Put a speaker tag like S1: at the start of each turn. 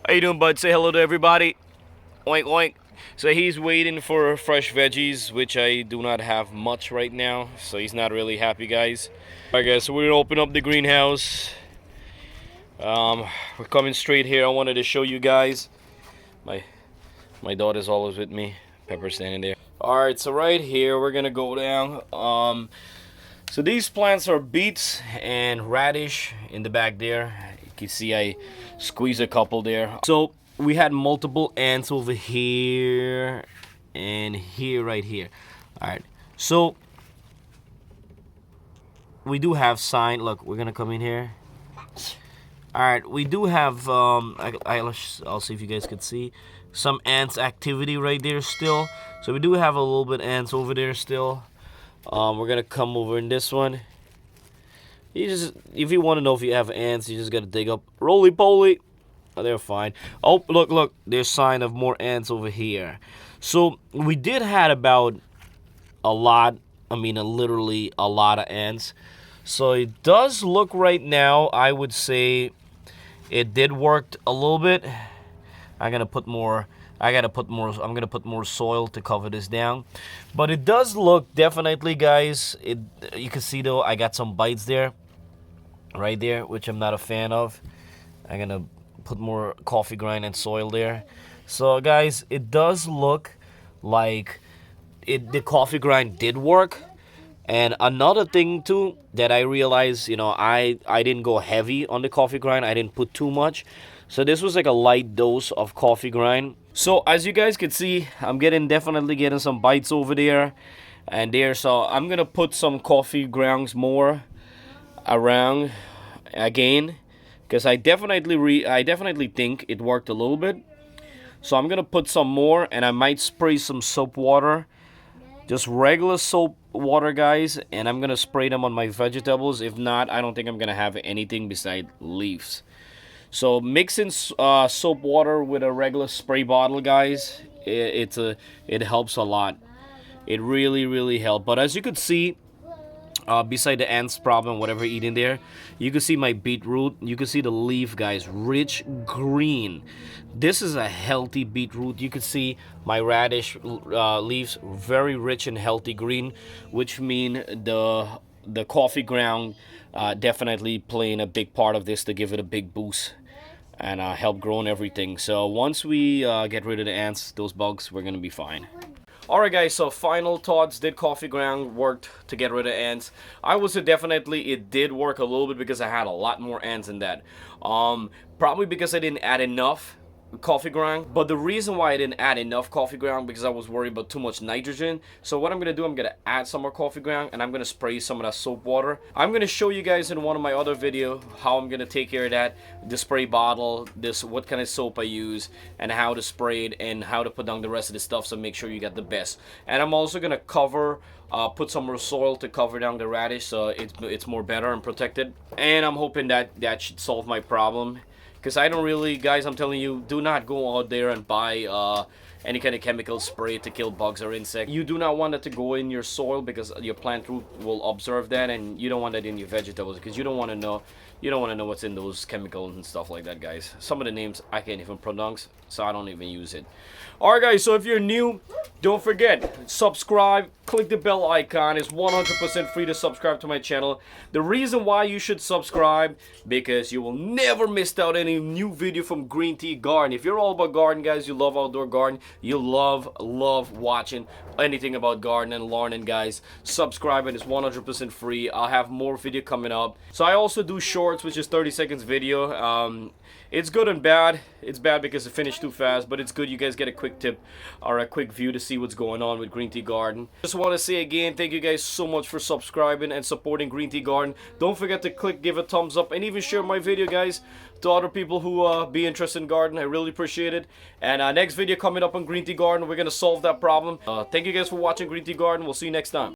S1: How you doing, bud? Say hello to everybody. Oink oink. So he's waiting for fresh veggies, which I do not have much right now. So he's not really happy, guys. Alright guys, so we're gonna open up the greenhouse. We're coming straight here. I wanted to show you guys. My daughter's always with me. Pepper's standing there. Alright, so right here we're gonna go down. So these plants are beets and radish in the back there. You can see I squeeze a couple there. So we had multiple ants over here and here, right here. Alright, so we do have sign. Look, we're gonna come in here. Alright, we do have I'll see if you guys could see some ants activity right there still. So we do have a little bit ants over there still. We're gonna come over in this one. If you want to know if you have ants, you just gotta dig up. Roly poly. Oh, they're fine. Oh, look, there's sign of more ants over here. So we did had about a lot. I mean, literally a lot of ants. So it does look right now, I would say it did work a little bit. I'm gonna put more soil to cover this down. But it does look definitely, guys. You can see though, I got some bites there, right there, which I'm not a fan of. I'm gonna put more coffee grind and soil there. So guys, it does look like the coffee grind did work. And another thing too that I realized, I didn't go heavy on the coffee grind. I didn't put too much. So this was like a light dose of coffee grind. So as you guys can see, I'm definitely getting some bites over there and there. So I'm gonna put some coffee grounds more around again, because I definitely think it worked a little bit. So I'm gonna put some more, and I might spray some soap water, just regular soap water, guys, and I'm gonna spray them on my vegetables. If not, I don't think I'm gonna have anything beside leaves. So mixing soap water with a regular spray bottle, guys, it helps a lot. It really helps. But as you could see, beside the ants problem, whatever eating there, you can see my beetroot. You can see the leaf, guys, rich green. This is a healthy beetroot. You can see my radish leaves, very rich and healthy green, which mean the coffee ground definitely playing a big part of this to give it a big boost and help growing everything. So once we get rid of the ants, those bugs, we're gonna be fine. Alright guys, so final thoughts. Did coffee ground work to get rid of ants? I would say definitely it did work a little bit, because I had a lot more ants than that. Probably because I didn't add enough coffee ground. But the reason why I didn't add enough coffee ground, because I was worried about too much nitrogen. So what I'm gonna do, I'm gonna add some more coffee ground, and I'm gonna spray some of that soap water. I'm gonna show you guys in one of my other videos how I'm gonna take care of that, the spray bottle, what kind of soap I use, and how to spray it, and how to put down the rest of the stuff, so make sure you got the best. And I'm also gonna put some more soil to cover down the radish, so it's more better and protected. And I'm hoping that should solve my problem. Because I don't really, guys, I'm telling you, do not go out there and buy any kind of chemical spray to kill bugs or insects. You do not want that to go in your soil, because your plant root will observe that, and you don't want that in your vegetables, because you don't want to know what's in those chemicals and stuff like that, guys. Some of the names I can't even pronounce, so I don't even use it. Alright guys, so if you're new, don't forget, subscribe, click the bell icon. It's 100% free to subscribe to my channel. The reason why you should subscribe, because you will never miss out any new video from Greentgarden. If you're all about garden, guys, you love outdoor garden, you love watching anything about garden and learning, guys, subscribe, and it's 100% free. I'll have more video coming up. So I also do shorts, which is 30 seconds video. It's good and bad. It's bad because it finished too fast, but it's good. You guys get a quick tip or a quick view to see what's going on with Greentgarden. Just want to say again, thank you guys so much for subscribing and supporting Greentgarden. Don't forget to give a thumbs up, and even share my video, guys, to other people who be interested in garden. I really appreciate it. And next video coming up on Greentgarden, we're gonna solve that problem. Thank you guys for watching Greentgarden. We'll see you next time.